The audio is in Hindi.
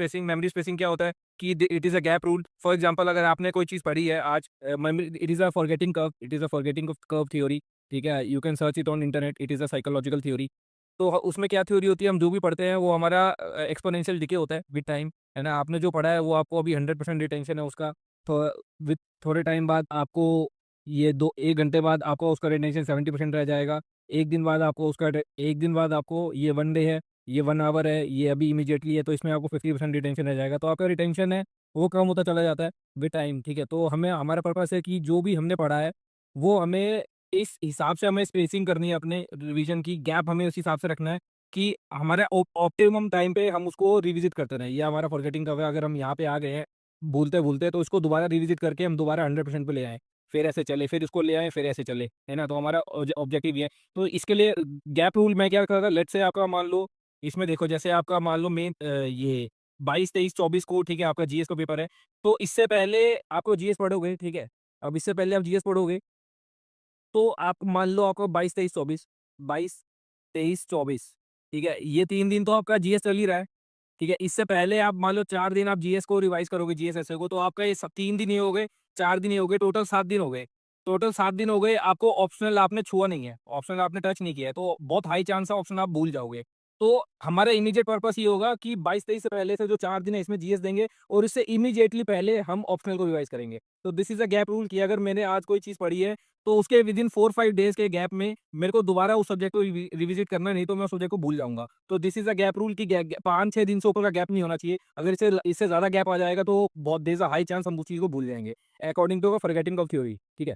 मेमोरी स्पेसिंग क्या होता है कि it is a gap rule. For example अगर आपने कोई चीज़ पढ़ी है आज, it is a forgetting curve theory, ठीक है? You can search it on internet, it is a psychological theory. तो उसमें क्या थ्योरी होती है, हम जो भी पढ़ते हैं वो हमारा एक्सपोनेंशियल डिके होता है विद टाइम, है ना? आपने जो पढ़ा है वो आपको अभी 100% रिटेंशन है उसका, तो विद थोड़े टाइम बाद आपको ये दो 1 घंटे बाद आपको उसका रिटेंशन 70% रह जाएगा। 1 दिन बाद आपको उसका 1 दिन बाद आपको ये 1 डे है, ये 1 आवर है, ये अभी इमीडिएटली है, तो इसमें आपको 50% रिटेंशन रह जाएगा। तो आपका रिटेंशन है वो कम होता चला जाता है विद टाइम, ठीक है? तो हमें हमारा पर्पस है कि जो भी हमने पढ़ा है वो हमें इस हिसाब से हमें स्पेसिंग करनी है, अपने रिवीजन की गैप हमें उस हिसाब से रखना है कि हमारे ऑप्टिमम टाइम पे हम उसको रिविजिट करते रहें। ये हमारा फॉरगेटिंग कर्व है, अगर हम यहाँ पे आ गए हैं भूलते-भूलते, तो उसको दोबारा रिविजिट करके हम दोबारा 100% पे ले आएँ। फिर ऐसे चले, फिर उसको ले आएँ, फिर ऐसे चले, है ना? तो हमारा ऑब्जेक्टिव ये है। तो इसके लिए गैप रूल मैं क्या करता था, लेट्स से आपका मान लो, इसमें देखो जैसे आपका मान लो ये 22, 23, 24 को, ठीक है, आपका जीएस का पेपर है। तो इससे पहले आपको जीएस पढ़ोगे, ठीक है? अब इससे पहले आप जीएस पढ़ोगे तो आप मान लो आपको 22, 23, 24, 22, 23, 24, ठीक है? ये 3 दिन तो आपका जीएस चल ही रहा है, ठीक है? इससे पहले आप मान लो 4 दिन आप जीएस को रिवाइज़ करोगे, जीएस एसए को, तो आपका ये सब 3 दिन ही हो गए, 4 दिन ही हो गए, टोटल 7 दिन हो गए। टोटल 7 दिन हो गए, आपको ऑप्शनल आपने छुआ नहीं है, ऑप्शनल आपने टच नहीं किया है, तो बहुत हाई चांस है ऑप्शनल आप भूल जाओगे। तो हमारा इमीडिएट पर्पस ये होगा कि 22-23 से पहले से जो 4 दिन है इसमें जीएस देंगे और इससे इमीडिएटली पहले हम ऑप्शनल को रिवाइज़ करेंगे। तो this is a gap rule कि अगर मैंने आज कोई चीज़ पढ़ी है तो उसके विदिन 4-5 डेज़ के गैप में मेरे को दोबारा उस सब्जेक्ट को रिविज़िट करना है, नहीं तो मैं उस सब्जेक्ट को भूल जाऊँगा। तो this is a gap rule कि 5-6 दिन से ऊपर का गैप नहीं होना चाहिए। अगर इससे ज़्यादा गैप आ जाएगा तो बहुत there is a high chance हम उस चीज़ को भूल जाएँगे। According to forgetting of theory, ठीक है?